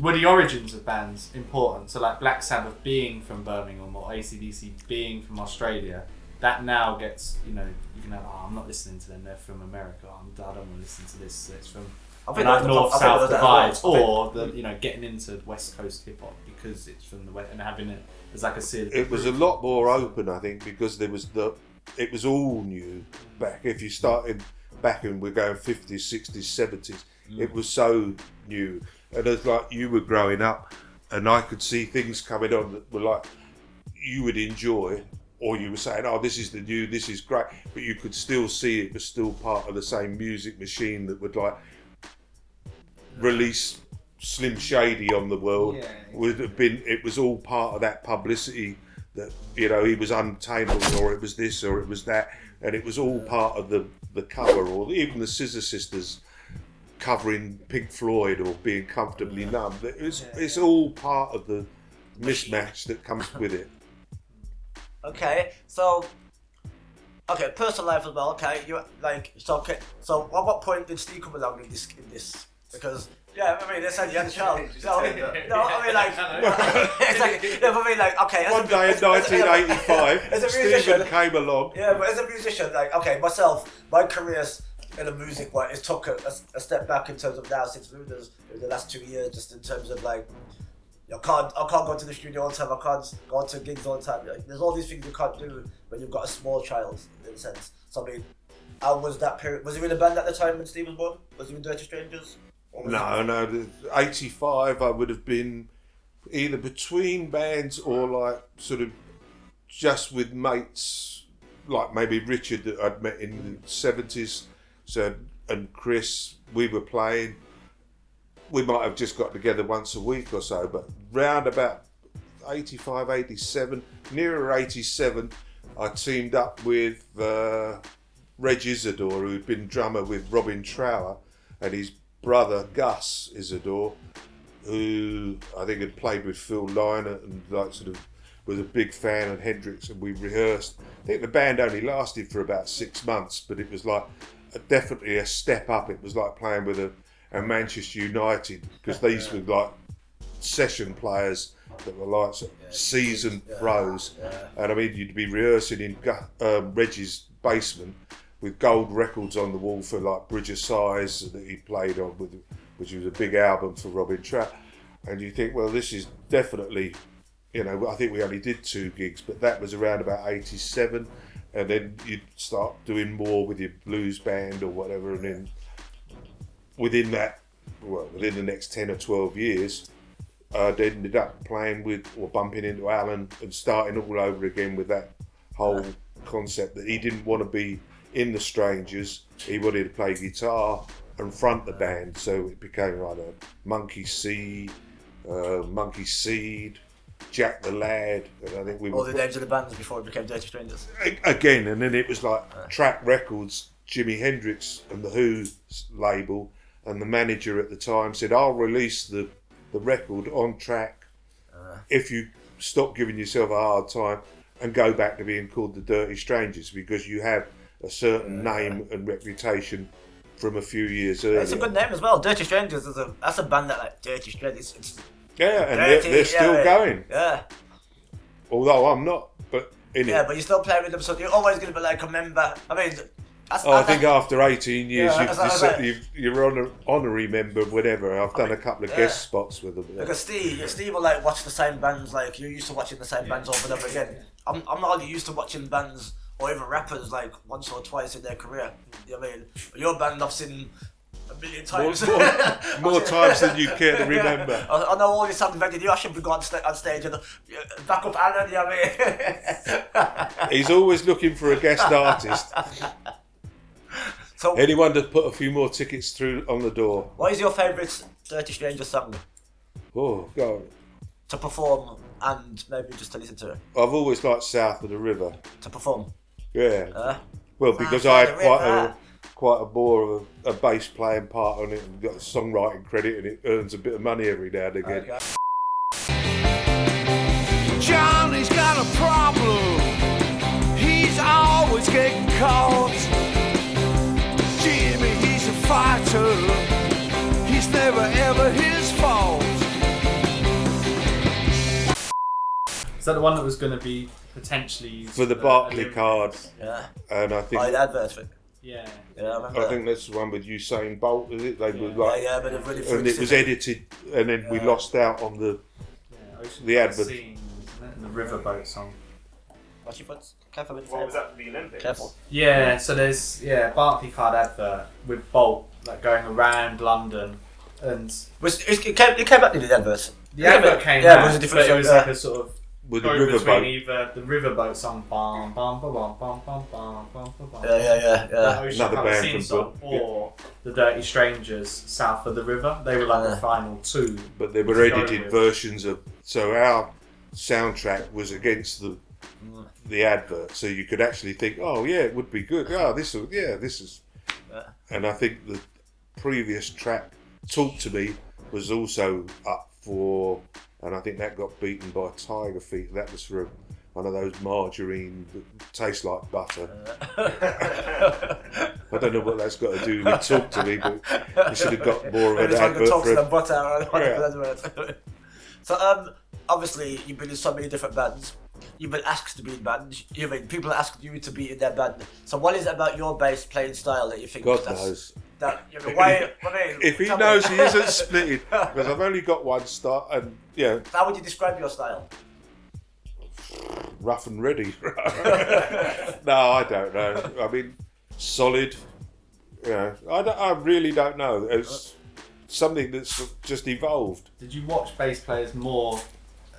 were the origins of bands important? So like Black Sabbath being from Birmingham or ACDC being from Australia, that now gets, you know, you can have, I'm not listening to them, they're from America, I don't want to listen to this, so it's from like north-south divides, or the, you know, getting into West Coast hip-hop because it's from the West, and having it as like a series. It was a lot more open, I think, because it was all new back. If you started back and we're going 50s, 60s, 70s, it was so new. And it's like you were growing up and I could see things coming on that were like you would enjoy, or you were saying, oh, this is the new, this is great, but you could still see it was still part of the same music machine that would like release Slim Shady on the world. Yeah, Would have been, it was all part of that publicity that, you know, he was untamable, or it was this, or it was that, and it was all part of the cover, or even the Scissor Sisters covering Pink Floyd or being Comfortably Numb. It's all part of the mismatch that comes with it. Okay, so personal life as well. Okay, you like so. Okay, so at what point did Steve come along in this? Because yeah, I mean, they said you had a child. No, I mean like, I mean like, okay. One day in 1985, Stephen came along. Yeah, but as a musician, like, okay, myself, my career's in the music, right, it took a step back in terms of now since Luna's in the last 2 years, just in terms of like, I can't go to the studio all the time, I can't go to gigs all the time. Like, there's all these things you can't do when you've got a small child, in a sense. So I mean, how was that period? Was he in a band at the time when Steve was born? Was he in Dirty Strangers? No, 85 I would have been either between bands or like sort of just with mates, like maybe Richard that I'd met in the 70s, so, and Chris, we were playing. We might have just got together once a week or so, but round about 85, 87, nearer 87, I teamed up with Reg Isidore, who'd been drummer with Robin Trower, and his brother Gus Isidore, who I think had played with Phil Lynott and like sort of was a big fan of Hendrix, and we rehearsed. I think the band only lasted for about 6 months, but it was like definitely a step up. It was like playing with a Manchester United, because these were like session players that were like seasoned pros. And I mean, you'd be rehearsing in Reggie's basement with gold records on the wall for like Bridge of Sighs that he played on, which was a big album for Robin Trower. And you think, well, this is definitely, you know, I think we only did 2 gigs, but that was around about 87. And then you'd start doing more with your blues band or whatever, and then within the next 10 or 12 years, they ended up playing with or bumping into Alan and starting all over again with that whole concept that he didn't want to be in the Strangers. He wanted to play guitar and front the band, so it became like a Monkey Seed, Jack the Lad, and I think we all the names of the bands before it became Dirty Strangers. Again, and then it was like Track Records, Jimi Hendrix and the Who's label, and the manager at the time said, I'll release the record on Track if you stop giving yourself a hard time and go back to being called the Dirty Strangers, because you have a certain name and reputation from a few years earlier. It's a good name as well. Dirty Strangers that's a band that like Dirty Strangers. It's yeah, and they're still going. Yeah. Although I'm not, but yeah, but you still play with them, so you're always going to be like a member. I mean, I think after 18 years, you're honorary member, whatever. I've done a couple of guest spots with them. Yeah. Because Steve will like watch the same bands, like you're used to watching the same bands over and over again. I'm not only used to watching bands or even rappers like once or twice in their career. You know what I mean? Your band I've seen a million times. More times than you care to remember. I know all your songs invented. You should be going on stage and back up Alan, you know what I mean? He's always looking for a guest artist. So, anyone to put a few more tickets through on the door. What is your favourite Dirty Strangers song? Oh, God. To perform and maybe just to listen to it? I've always liked South of the River. To perform? Yeah. Well, because I had quite a more of a bass playing part on it and got a songwriting credit, and it earns a bit of money every now and again. Okay. Johnny's got a problem. He's always getting caught. Jimmy, he's a fighter. He's never ever his fault. that the one that was going to be potentially used for the Barclay card? Yeah. And I think The advert for it. Yeah. Yeah, I remember. I think that's the one with Usain Bolt, is it? They were like, Yeah, but really and it was edited, and then we lost out on the advert. Scene, and the riverboat song. Watch your foot. Careful with the What was that for the Olympics? Careful. Yeah, so there's Barclay card advert with Bolt like going around London, and It came back to the advert. the advert came yeah, out, it was a different but it was song, like a sort of With the go between riverboat. either the riverboat song, bam bam bam bam bam bam bam bam bam. Yeah. That Ocean Another Colour band Scene from song, Britain, or the Dirty Strangers, South of the River. They were like the final two. But they were to go edited with. versions of. So our soundtrack was against the advert, so you could actually think, oh yeah, it would be good. Oh, this is. And I think the previous track, Talk to Me, was also up for, and I think that got beaten by Tiger Feet. That was for one of those margarine that tastes like butter. I don't know what that's got to do with Talk to Me, but we should have got more of an advert for it. Butter. So obviously you've been in so many different bands. You've been asked to be in bands. People asked you to be in their band. So what is it about your bass playing style that you think God that's, knows. Why? If he knows, he isn't splitting, because I've only got one start, and yeah, How would you describe your style? rough and ready. No, I don't know. I mean, solid. Yeah, I really don't know. It's something that's just evolved. Did you watch bass players more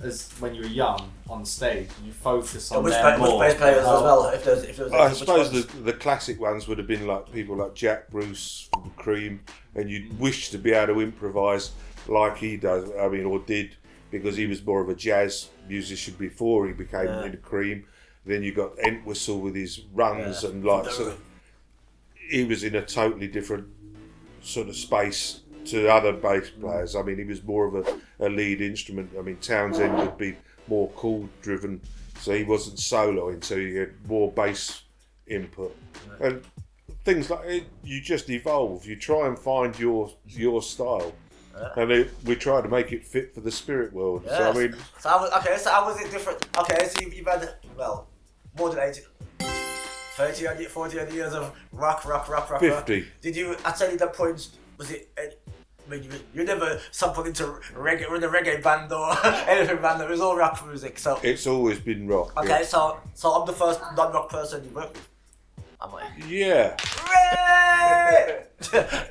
as when you were young on stage? Did you focus on Which them more? bass players as well? If there's I which suppose ones? the classic ones would have been like people like Jack Bruce from Cream, and you'd wish to be able to improvise like he does. I mean, or did, because he was more of a jazz musician before he became in Cream. Then you got Entwistle with his runs and like sort of, he was in a totally different sort of space to other bass players. I mean, he was more of a lead instrument. I mean, Townsend would be more chord driven, so he wasn't soloing, so you had more bass input. And things like it, you just evolve. You try and find your style. And we try to make it fit for the spirit world. Yes. So I mean, so how was it different? Okay, so you've had, well, more than 80, 30, 40 years of rock. 50. Did you, at any that point, was it, I mean, you never sampled into reggae, or in a reggae band or anything band, it was all rock music, so. it's always been rock. Okay, so I'm the first non-rock person you worked with. Am I? Yeah.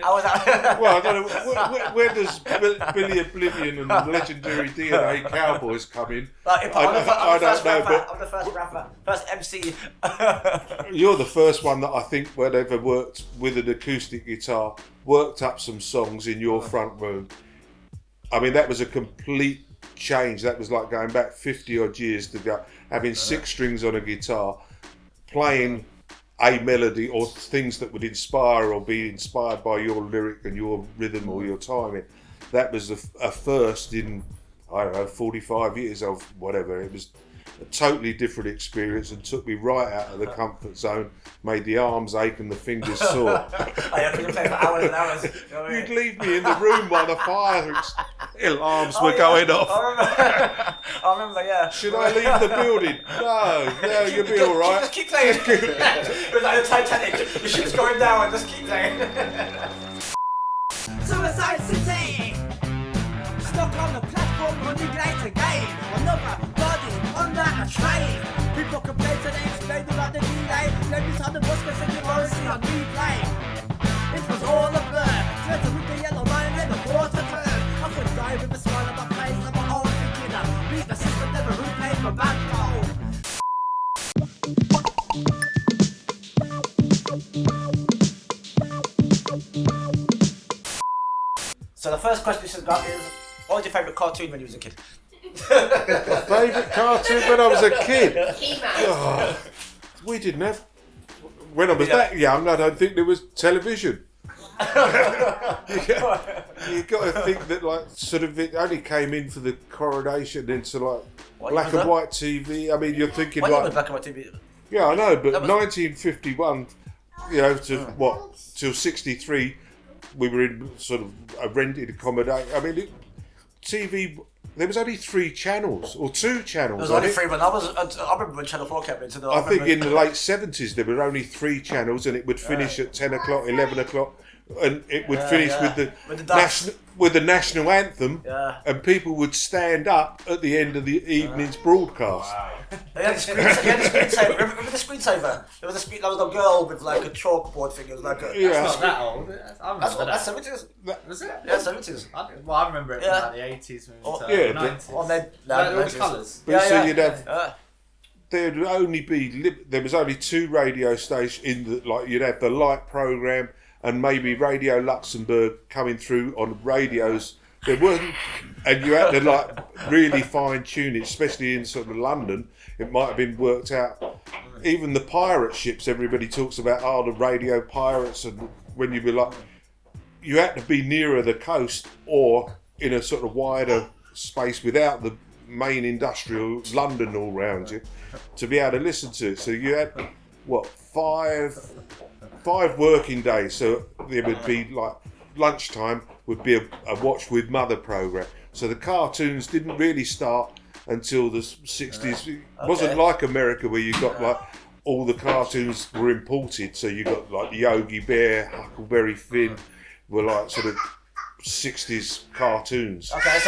How was that? Well, I don't know. Where does Billy Oblivion and legendary DNA Cowboys come in? Like, I don't know, but I'm the first rapper, first MC. you're the first one that I think would ever worked with an acoustic guitar, worked up some songs in your front room. I mean, that was a complete change. That was like going back 50 odd years to go, having 6 strings on a guitar, playing a melody or things that would inspire or be inspired by your lyric and your rhythm or your timing. That was a first in, I don't know, 45 years of whatever. It was a totally different experience and took me right out of the comfort zone, made the arms ache and the fingers sore. I have to play for hours and hours. You know what I mean? You'd leave me in the room while the fire alarms were going off. I remember, yeah. Should I leave the building? No, you'll be all right. Just keep playing. It's like the Titanic. The ship's going down. Just keep playing. Suicide City! Stuck on the platform on the great again. Another body under a train. People complain to they explain about the delay. Ladies on the bus because they won't see on replay. It was all a blur. Sweater with the yellow line and the water turn. I could die with a smile on my face. I'm an old beginner. Beat the system, never replayed my back goal. So the first question you should got is, what was your favourite cartoon when you was a kid? Favourite cartoon when I was a kid? He-Man. Oh, we didn't have. When I was that young, I don't think there was television. You got to think that, like, sort of, it only came in for the coronation into like What black year was and white TV. I mean, you're thinking What year was like, black and white TV? yeah, I know, but That was- 1951, you know, to what, till 63, we were in sort of a rented accommodation. I mean, TV there was only 3 channels or 2 channels. There was only 3 when I remember when Channel 4 came into the. I think in the late 70s there were only 3 channels, and it would finish at 10 o'clock, 11 o'clock, and it would finish with the national anthem, and people would stand up at the end of the evening's broadcast. Wow. They had the screensaver. Remember the screensaver? There was there was a girl with like a chalkboard thing. It was like a. That's not that old. I remember That's that. 70s. Was it? Yeah, 70s. I remember it from like the 80s, moving to yeah, the 90s. All the colours. But so you'd have. There'd only be there was only 2 radio stations in the you'd have the light program and maybe Radio Luxembourg coming through on radios. There weren't, and you had to really fine tune it, especially in sort of London. It might have been worked out. Even the pirate ships, everybody talks about the radio pirates, and when you were you had to be nearer the coast or in a sort of wider space without the main industrial London all around you to be able to listen to it. So you had 5 working days. So there would be lunchtime would be a watch with mother program. So the cartoons didn't really start until the 60s. It wasn't like America where you got all the cartoons were imported. So you got Yogi Bear, Huckleberry Finn were sort of 60s cartoons. Okay,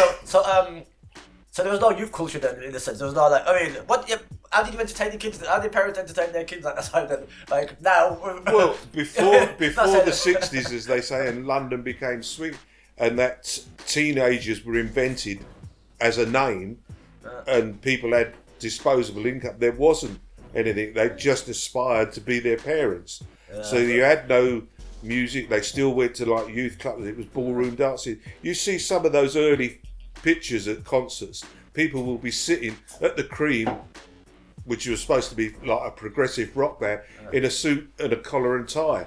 so there was no youth culture then, in a sense. There was no how did you entertain the kids? How did parents entertain their kids at that time then? Now. Well, before the 60s, as they say, and London became swing, and that teenagers were invented as a name, and people had disposable income. There wasn't anything. They just aspired to be their parents. So you had no music. They still went to youth clubs. It was ballroom dancing. You see some of those early pictures at concerts. People will be sitting at the Cream, which was supposed to be a progressive rock band, in a suit and a collar and tie.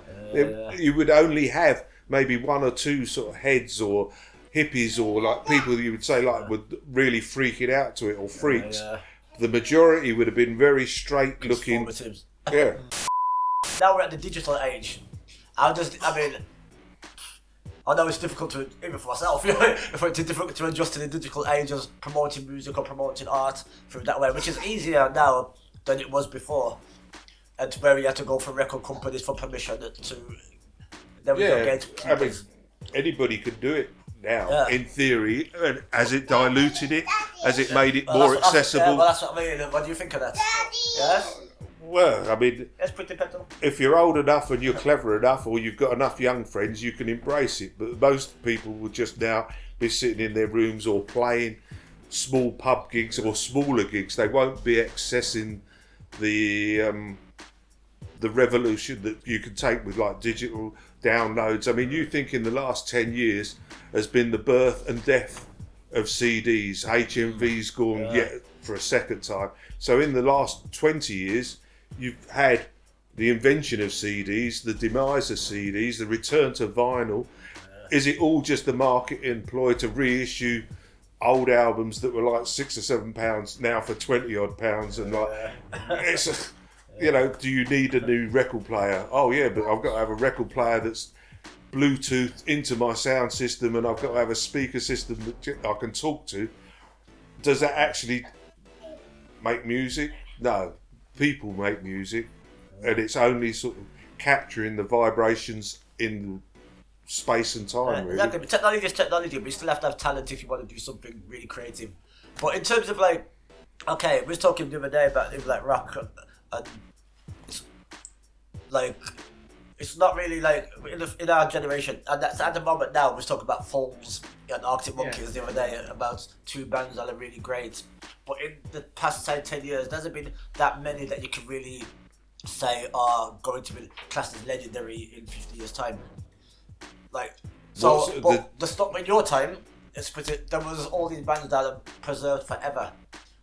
You would only have maybe 1 or 2 sort of heads or hippies or people you would say would really freak it out to it, or freaks. The majority would have been very straight looking. Yeah. Now we're at the digital age. I know it's difficult to, even for myself, it's difficult to adjust to the digital age of promoting music or promoting art through that way, which is easier now than it was before. And where you had to go for record companies for permission to. Then we anybody could do it now, in theory, and as it diluted it, as it made it more accessible. That's what I mean. What do you think of that? Yeah? Well, I mean, that's pretty better. If you're old enough and you're clever enough, or you've got enough young friends, you can embrace it. But most people will just now be sitting in their rooms or playing small pub gigs or smaller gigs. They won't be accessing the revolution that you can take with digital downloads. I mean, you think in the last 10 years has been the birth and death of CDs. HMV's gone yet for a second time. So in the last 20 years, you've had the invention of CDs, the demise of CDs, the return to vinyl. Is it all just the market employed to reissue old albums that were £6 or £7 now for £20 and it's do you need a new record player? Oh yeah, but I've got to have a record player that's Bluetooth into my sound system, and I've got to have a speaker system that I can talk to. Does that actually make music? No. People make music, and it's only sort of capturing the vibrations in space and time, really. Exactly, but technology is technology, but you still have to have talent if you want to do something really creative. But in terms of we were talking the other day about rock, and it's not really in our generation, and that's at the moment now. We was talking about Foals and Arctic Monkeys the other day, about 2 bands that are really great. But in the past 10 years, there hasn't been that many that you can really say are going to be classed as legendary in 50 years' time. The stuff in your time, there was all these bands that are preserved forever.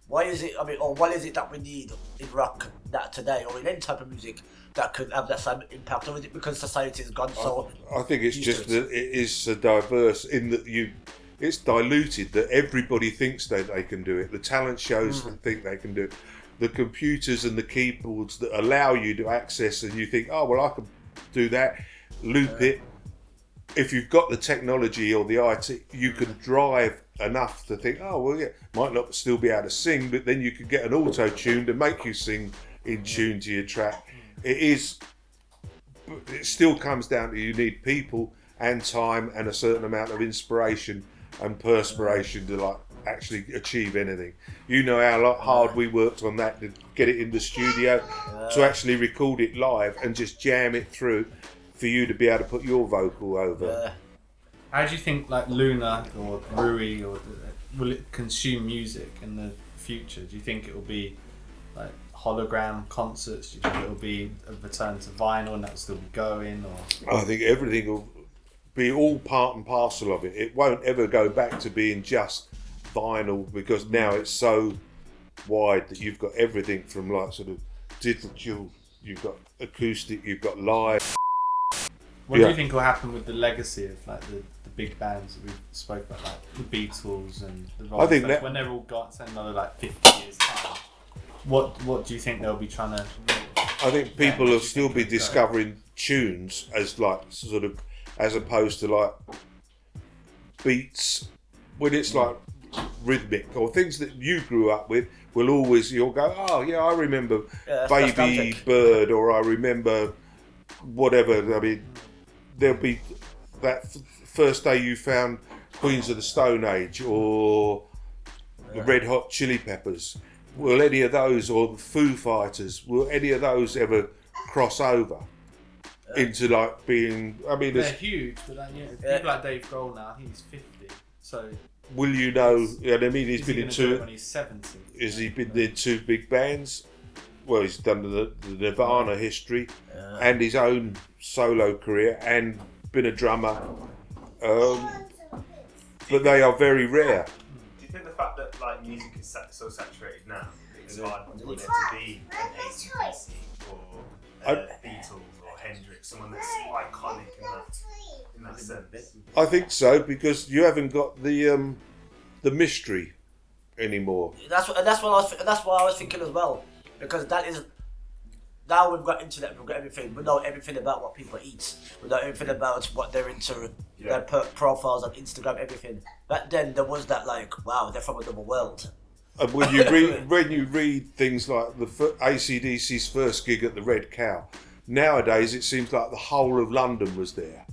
Why is it? Or what is it that we need in rock that today, or in any type of music that could have that same impact? Or is it because society has gone so? I think it's just that it is so diverse in that it's diluted, that everybody thinks that they can do it. The talent shows think they can do it. The computers and the keyboards that allow you to access, and you think, oh well, I can do that, loop it. If you've got the technology or the IT, you can drive enough to think, oh well, yeah, might not still be able to sing, but then you could get an auto tune to make you sing in tune to your track. It still comes down to you need people and time and a certain amount of inspiration and perspiration to like actually achieve anything. You know how hard we worked on that to get it in the studio, to actually record it live and just jam it through for you to be able to put your vocal over. How do you think like Luna or Rui will it consume music in the future? Do you think it will be like hologram concerts? Do you think it will be a return to vinyl and that will still be going? Or I think everything will be all part and parcel of it. It won't ever go back to being just vinyl, because now it's so wide that you've got everything from like sort of digital, you've got acoustic, you've got live. What do you think will happen with the legacy of like the big bands that we spoke about, like the Beatles and the Rolling think Stones, that when they're all got another like 50 years time? What do you think they'll be trying to? I think people will still be discovering tunes as like sort of, as opposed to like beats, when it's like rhythmic or things that you grew up with. You'll go, oh yeah, I remember Baby Bird, or I remember whatever. I mean, there'll be that first day you found Queens of the Stone Age or the Red Hot Chili Peppers. Will any of those, or the Foo Fighters, will any of those ever cross over into like being? I mean, they're huge, but like, people like Dave Grohl now, he's 50, so. Will you know? You know what I mean, he's been in two. When he's 70. Has he been in two big bands? Well, he's done the Nirvana history and his own solo career, and been a drummer. But they are very rare. Do you think the fact that like music is so saturated now, it's hard for there to be an ACDC or Beatles or Hendrix, someone that's iconic in that sense? I think so, because you haven't got the mystery anymore. That's why I was thinking as well, because that is, now we've got internet, we've got everything. We know everything about what people eat. We know everything about what they're into. Their profiles on Instagram, everything. Back then, there was that like, wow, they're from another world. And when you read things like the ACDC's first gig at the Red Cow, nowadays it seems like the whole of London was there.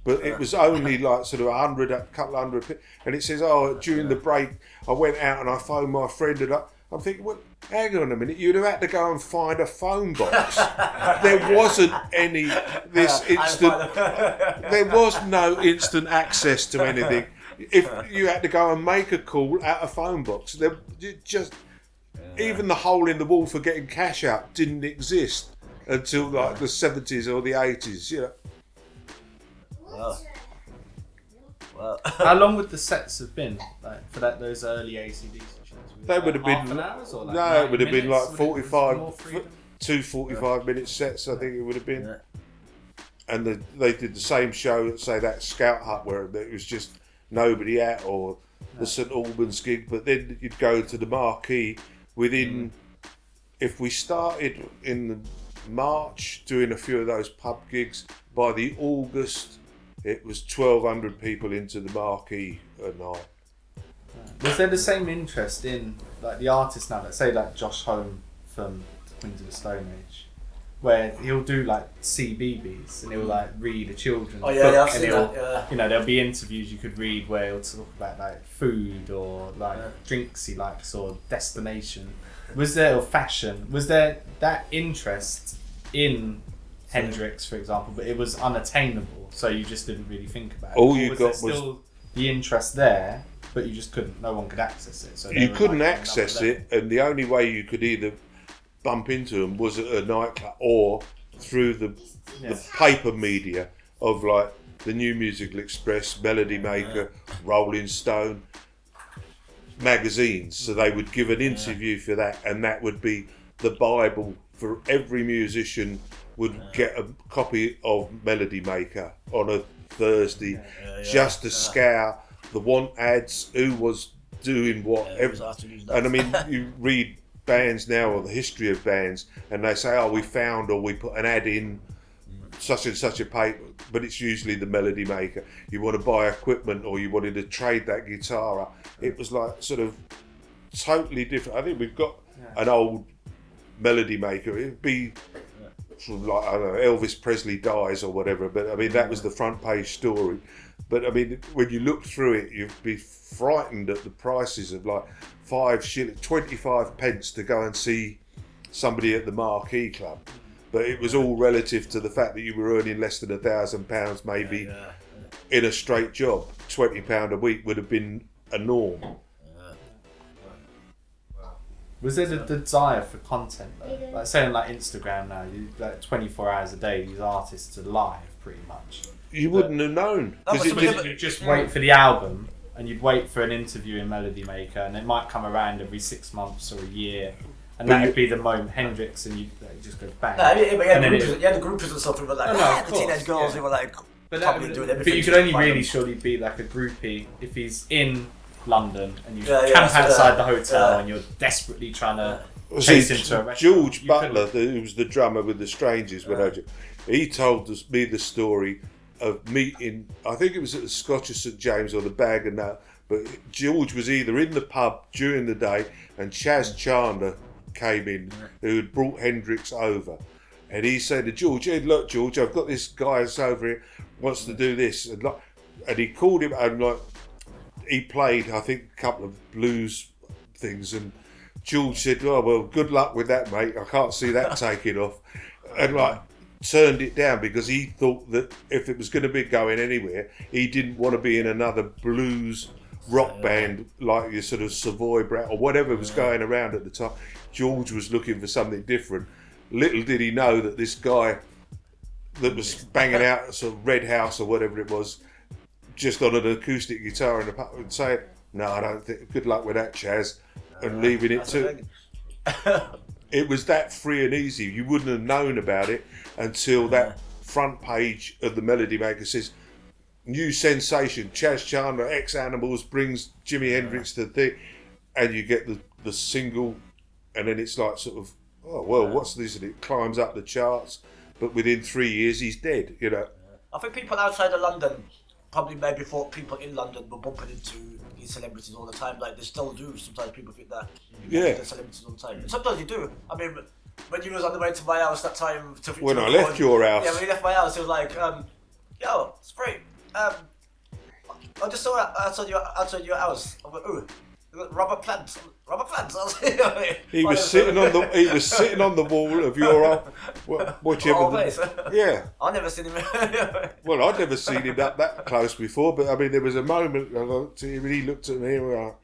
But it was only like sort of a couple of hundred, and it says, oh, during the break, I went out and I phoned my friend, and I'm thinking, well, hang on a minute, you'd have had to go and find a phone box. There wasn't there was no instant access to anything. If you had to go and make a call at a phone box, even the hole in the wall for getting cash out didn't exist until like the 70s or the 80s, you know. Well. How long would the sets have been like for those early ACDC shows? They would have been hours or like no, it would have been like 45, 45-minute sets. I think it would have been. And they did the same show at say that Scout Hut where it was just nobody at, or the St Albans gig. But then you'd go to the Marquee within. If we started in the March doing a few of those pub gigs, by the August it was 1,200 people into the Marquee a night. Was there the same interest in like the artists now? Let's say like Josh Homme from Queens of the Stone Age, where he'll do like CBBS and he'll like read a children's book, and you know, there'll be interviews you could read where he'll talk about like food or like drinks he likes or destination. Was there, or fashion? Was there that interest in Hendrix, for example, but it was unattainable, so you just didn't really think about it? All you was got there still the interest there, but you just couldn't. No one could access it. So you couldn't access it, and the only way you could either bump into them was at a nightclub or through the paper media of like the New Musical Express, Melody Maker, Rolling Stone magazines. So they would give an interview for that, and that would be the Bible for every musician. Would get a copy of Melody Maker on a Thursday just to scour the want ads, who was doing what. And I mean, you read bands now or the history of bands, and they say, oh, we found, or we put an ad in such and such a paper, but it's usually the melody maker. You want to buy equipment or you wanted to trade that guitar up. It was like sort of totally different. I think we've got an old melody maker. It'd be from like, I don't know, Elvis Presley dies or whatever, but I mean that was the front page story. But I mean, when you look through it, you'd be frightened at the prices of like 5 shillings, 25 pence to go and see somebody at the Marquee Club. But it was all relative to the fact that you were earning less than £1,000 maybe in a straight job. £20 a week would have been a norm. Was there the desire for content though? Like saying like Instagram now, like 24 hours a day, these artists are live pretty much. You wouldn't have known. You'd just wait for the album and you'd wait for an interview in Melody Maker and it might come around every 6 months or a year. And that would be the moment, Hendrix, and you just go bang. No, the groupies and stuff who were like, the teenage girls who were like, but doing everything. But you could only really surely be like a groupie if he's in London and you camp outside the hotel and you're desperately trying to chase him to a restaurant. George Butler, who was the drummer with the Strangers, he told me the story of meeting, I think it was at the Scotch of St James or the Bag and that, but George was either in the pub during the day and Chaz Chandler came in, who had brought Hendrix over, and he said to George, "Hey, look, George, I've got this guy that's over here wants to do this," and he called him, and like he played, I think, a couple of blues things, and George said, "Oh well, good luck with that, mate. I can't see that taking off," and like turned it down because he thought that if it was going to be going anywhere, he didn't want to be in another blues rock band like your sort of Savoy Brat or whatever was going around at the time. George was looking for something different. Little did he know that this guy that was banging out sort of Red House or whatever it was, just on an acoustic guitar in the pub, and saying, "No, I don't think. Good luck with that, Chaz," and leaving it to. It was that free and easy. You wouldn't have known about it until that front page of the Melody Maker says, "New sensation, Chaz Chandler, ex-Animals, brings Jimi Hendrix to the thing," and you get the single, and then it's like sort of, oh well, what's this? And it climbs up the charts, but within 3 years he's dead. You know. I think people outside of London probably maybe thought people in London were bumping into these celebrities all the time. Like they still do. Sometimes people think that they're celebrities all the time. And sometimes you do. I mean, when you was on the way to my house that time, when I left your house, when you left my house, it was like, yo, Spring. I just saw it outside your house. I went, ooh, Robert Plant. He was sitting on the wall of your whichever. Yeah. I never seen him. Well, I'd never seen him that close before, but I mean, there was a moment I looked at him and he looked at me and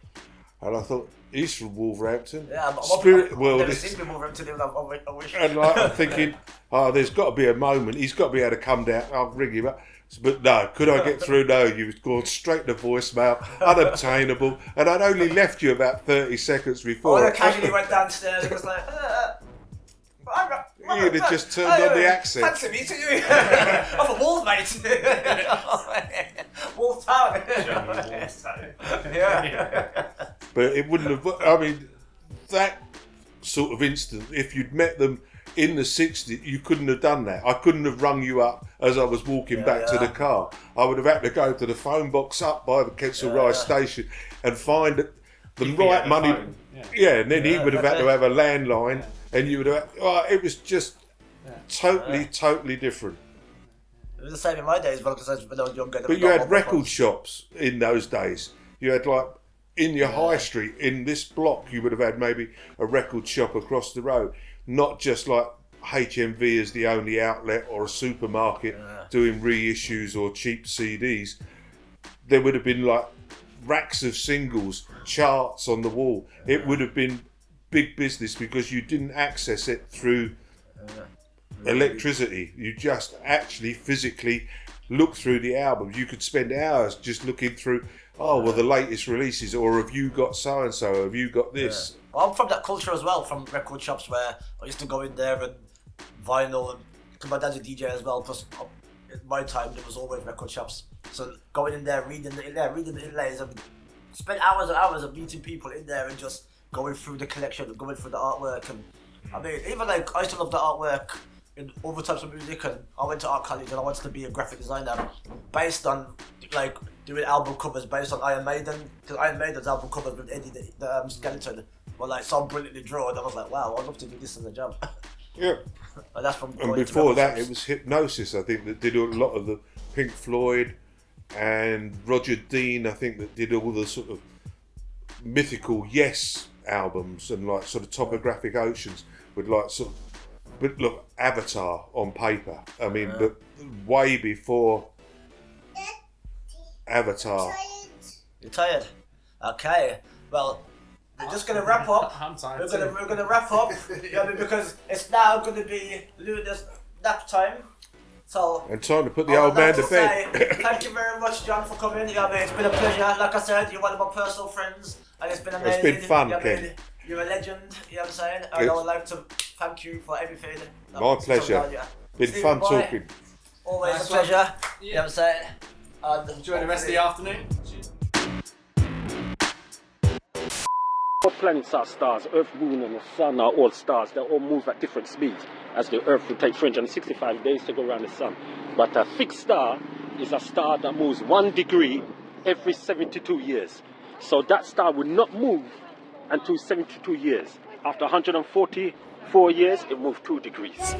I thought, he's from Wolverhampton. Yeah, Spirit World. I've never seen him in Wolverhampton. I wish. And like, I'm thinking, there's got to be a moment. He's got to be able to come down. I'll ring him up. But no, could I get through? No, you've gone straight to voicemail, unobtainable, and I'd only left you about 30 seconds before. I casually went downstairs and was like, you'd have just turned on the accent. Fancy meeting you. I'm a Wolf, mate. Wolf Town. Yeah. But it wouldn't have, I mean, that sort of instant, if you'd met them in the 60s, you couldn't have done that. I couldn't have rung you up as I was walking back to the car. I would have had to go to the phone box up by the Kensal Rise station and find the right money. And then he would have had to have a landline, and you would have. It was just totally different. It was the same in my days, because when I was younger. But you had record shops in those days. You had like in your high street, in this block, you would have had maybe a record shop across the road. Not just like HMV as the only outlet or a supermarket doing reissues or cheap CDs. There would have been like racks of singles, charts on the wall. It would have been big business because you didn't access it through electricity. You just actually physically look through the albums. You could spend hours just looking through, the latest releases, or have you got so-and-so, have you got this? Yeah. Well, I'm from that culture as well, from record shops where I used to go in there and vinyl, and because my dad's a DJ as well, plus in my time there was always record shops. So going in there, reading the inlays, and spent hours and hours of meeting people in there and just going through the collection, going through the artwork. And I mean, even like, I used to love the artwork in all the types of music, and I went to art college and I wanted to be a graphic designer based on like doing album covers based on Iron Maiden, because Iron Maiden's album covers with Eddie the Skeleton were like so brilliantly drawn. I was like, wow, I'd love to do this as a job. Yeah. And that's from. And before that, it was Hypnosis, I think, that did a lot of the Pink Floyd, and Roger Dean, I think, that did all the sort of mythical Yes albums and like sort of Topographic Oceans with like sort of, but look, Avatar on paper. I mean, but way before Avatar. You're tired? Okay. Well, we're just gonna wrap up. I'm tired. We're gonna wrap up. Yeah, because it's now gonna be Luna's nap time. So. And time to put the old man to bed. Thank you very much, John, for coming. Yeah, I mean, it's been a pleasure. Like I said, you're one of my personal friends, and it's been amazing. It's been fun, yeah, Ken. You're a legend. You know what I'm saying? And I would like to thank you for everything. My pleasure. Been fun talking. Always Nice a pleasure. one. You know what I'm saying? And Enjoy the rest of the afternoon. All planets are stars. Earth, Moon, and the Sun are all stars. They all move at different speeds, as the Earth will take 365 days to go around the Sun. But a fixed star is a star that moves 1 degree every 72 years. So that star will not move until 72 years. After 144 years, it moved 2 degrees.